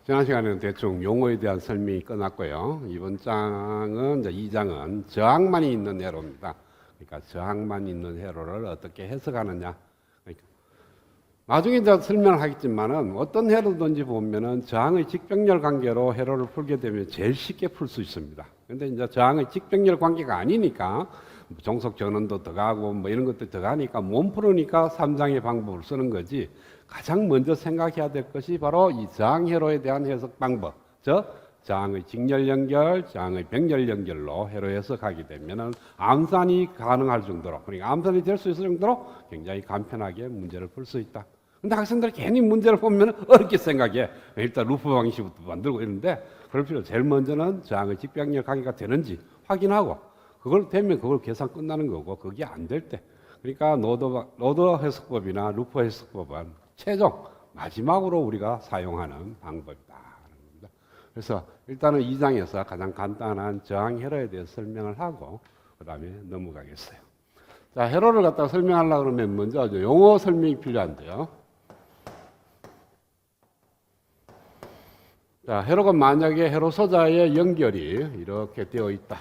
지난 시간에는 대충 용어에 대한 설명이 끝났고요. 이번 장은, 이제 2장은 저항만이 있는 회로입니다. 그러니까 저항만 있는 회로를 어떻게 해석하느냐. 그러니까 나중에 이제 설명을 하겠지만은 어떤 회로든지 보면은 저항의 직병렬 관계로 회로를 풀게 되면 제일 쉽게 풀 수 있습니다. 근데 이제 저항의 직병렬 관계가 아니니까 종속 전원도 들어가고 뭐 이런 것도 들어가니까 못 풀으니까 3장의 방법을 쓰는 거지. 가장 먼저 생각해야 될 것이 바로 이 저항회로에 대한 해석 방법. 저항의 직렬 연결, 저항의 병렬 연결로 회로 해석하게 되면은 암산이 가능할 정도로, 그러니까 암산이 될 수 있을 정도로 굉장히 간편하게 문제를 풀 수 있다. 근데 학생들이 괜히 문제를 보면 어렵게 생각해. 일단 루프 방식부터 만들고 있는데 그럴 필요. 제일 먼저는 저항의 직병렬 관계가 되는지 확인하고, 그걸 되면 그걸 계산 끝나는 거고, 그게 안 될 때, 그러니까 노더 해석법이나 루프 해석법은 최종 마지막으로 우리가 사용하는 방법이다. 그래서 일단은 2장에서 가장 간단한 저항 회로에 대해서 설명을 하고 그 다음에 넘어가겠어요. 자, 회로를 갖다가 설명하려고 그러면 먼저 용어 설명이 필요한데요. 자, 회로가 만약에 회로 소자의 연결이 이렇게 되어 있다.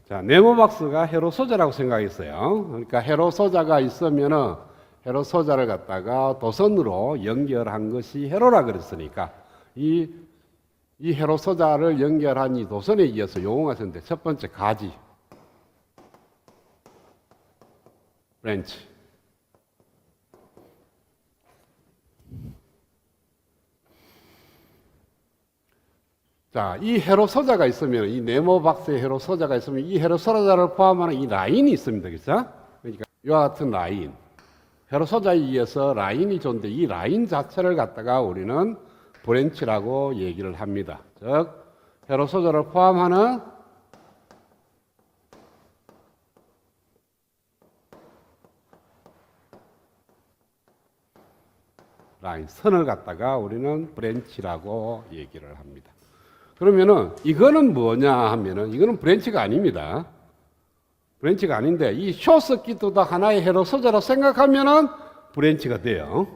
자, 네모박스가 회로 소자라고 생각했어요. 그러니까 회로 소자가 있으면은 회로 소자를 갖다가 도선으로 연결한 것이 회로라 그랬으니까 이 회로 소자를 연결한 이 도선에 의해서 용어가 있었는데, 첫 번째 가지, 브랜치. 자, 이 회로 소자가 있으면, 이 네모 박스의 회로 소자가 있으면 이 회로 소자를 포함하는 이 라인이 있습니다. 그렇죠? 그러니까 이와 같은 라인, 회로 소자에 의해서 라인이 존재, 이 라인 자체를 갖다가 우리는 브랜치라고 얘기를 합니다. 즉, 회로 소자를 포함하는 라인, 선을 갖다가 우리는 브랜치라고 얘기를 합니다. 그러면은 이거는 뭐냐 하면은 이거는 브랜치가 아닙니다. 브랜치가 아닌데 이 숏서킷도 하나의 회로 소자로 생각하면은 브랜치가 돼요.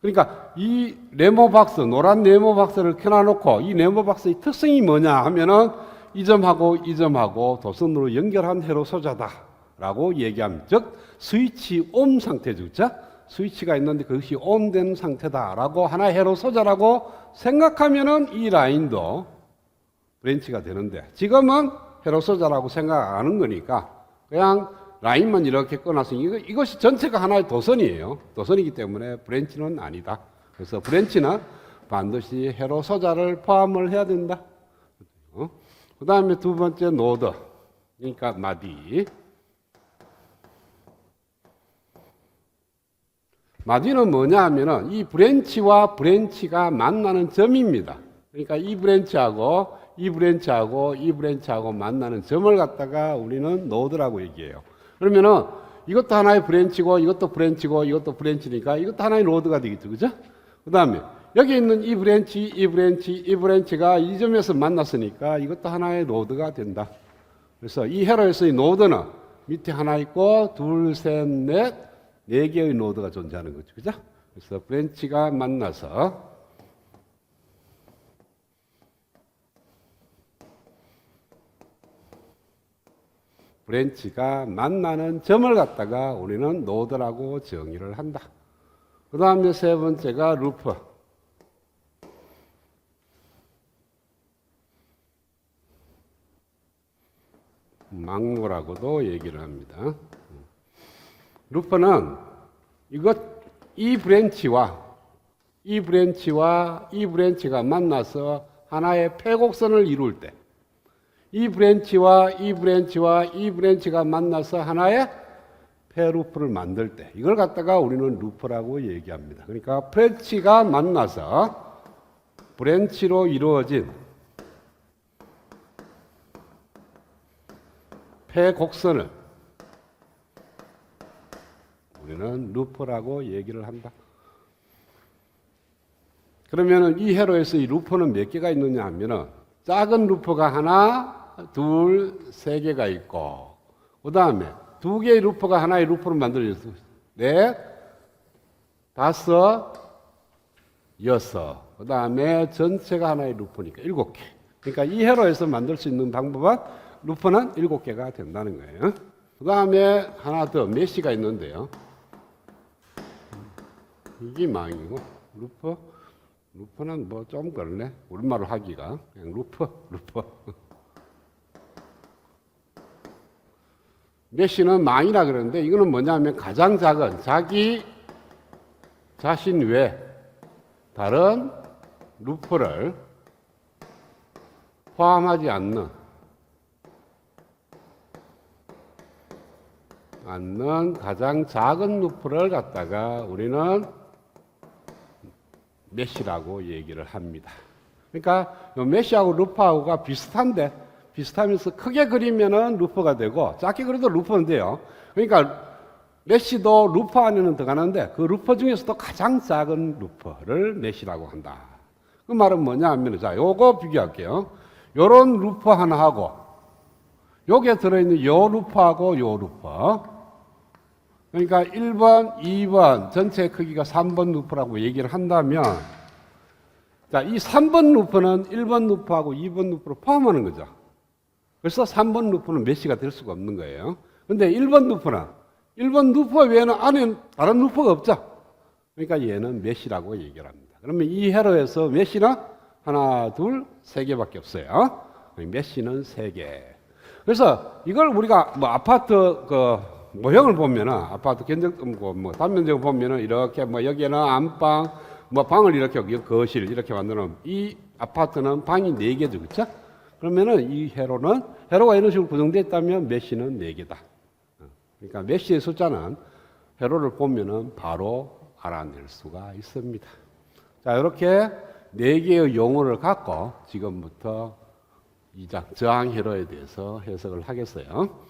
그러니까 이 네모박스, 노란 네모박스를 켜놔놓고 이 네모박스의 특성이 뭐냐 하면은 이 점하고 이 점하고 도선으로 연결한 회로 소자다라고 얘기합니다. 즉 스위치 온 상태죠. 그렇죠? 스위치가 있는데 그것이 온된 상태다라고 하나의 회로 소자라고 생각하면은 이 라인도 브랜치가 되는데, 지금은 회로 소자라고 생각 안 하는 거니까 그냥 라인만 이렇게 꺼놔서 이것이 전체가 하나의 도선이에요. 도선이기 때문에 브랜치는 아니다. 그래서 브랜치는 반드시 회로 소자를 포함을 해야 된다. 그 다음에 두 번째 노드, 그러니까 마디. 마디는 뭐냐 하면은 이 브랜치와 브랜치가 만나는 점입니다. 그러니까 이 브랜치하고 이 브랜치하고 이 브랜치하고 만나는 점을 갖다가 우리는 노드라고 얘기해요. 그러면은 이것도 하나의 브랜치고 이것도 브랜치고 이것도 브랜치니까 이것도 하나의 노드가 되겠죠. 그죠? 그 다음에 여기 있는 이 브랜치, 이 브랜치, 이 브랜치가 이 점에서 만났으니까 이것도 하나의 노드가 된다. 그래서 이 회로에서의 노드는 밑에 하나 있고 둘, 셋, 넷, 네 개의 노드가 존재하는 거죠. 그죠? 그래서 브랜치가 만나서 브랜치가 만나는 점을 갖다가 우리는 노드라고 정의를 한다. 그 다음에 세 번째가 루프. 막로라고도 얘기를 합니다. 루프는 이 브랜치와 이 브랜치와 이 브랜치가 만나서 하나의 폐곡선을 이룰 때, 이 브랜치와 이 브랜치와 이 브랜치가 만나서 하나의 폐루프를 만들 때 이걸 갖다가 우리는 루프라고 얘기합니다. 그러니까 브랜치가 만나서 브랜치로 이루어진 폐곡선을 우리는 루프라고 얘기를 한다. 그러면은 이 회로에서 이 루프는 몇 개가 있느냐 하면은 작은 루프가 하나, 둘, 세 개가 있고, 그 다음에 두 개의 루프가 하나의 루프로 만들어졌어. 넷, 다섯, 여섯. 그 다음에 전체가 하나의 루프니까 7개. 그러니까 이 회로에서 만들 수 있는 방법은 루프는 7개가 된다는 거예요. 그 다음에 하나 더 메시가 있는데요. 이게 망이고, 루프는 뭐 좀 그러네. 우리말로 하기가. 그냥 루프. 메시는 망이라 그러는데 이거는 뭐냐면 가장 작은 자기 자신 외 다른 루프를 포함하지 않는 가장 작은 루프를 갖다가 우리는 메시라고 얘기를 합니다. 그러니까 메시하고 루프하고가 비슷하면서 크게 그리면은 루프가 되고 작게 그려도 루프는 돼요. 그러니까 메시도 루프 안에는 들어가는데 그 루프 중에서도 가장 작은 루프를 메시라고 한다. 그 말은 뭐냐 하면 자, 요거 비교할게요. 요런 루프 하나하고 요게 들어있는 요 루프하고 요 루프. 그러니까 1번, 2번 전체 크기가 3번 루프라고 얘기를 한다면 자, 이 3번 루프는 1번 루프하고 2번 루프를 포함하는 거죠. 그래서 3번 루프는 메시가 될 수가 없는 거예요. 근데 1번 루프 외에는 안에 다른 루프가 없죠. 그러니까 얘는 메시라고 얘기를 합니다. 그러면 이 회로에서 메시는 하나, 둘, 세 개밖에 없어요. 메시는 3개. 그래서 이걸 우리가 뭐 아파트 그 모형을 보면은 아파트 견적금 뭐 단면적을 보면은 이렇게 뭐 여기에는 안방 뭐 방을 이렇게 거실 이렇게 만들면 이 아파트는 방이 4개죠, 그렇죠? 그러면은 이 회로가 이런 식으로 구성되어 있다면 메시는 4개다. 그러니까 메시의 숫자는 회로를 보면은 바로 알아낼 수가 있습니다. 자, 이렇게 4개의 용어를 갖고 지금부터 2장 저항 회로에 대해서 해석을 하겠어요.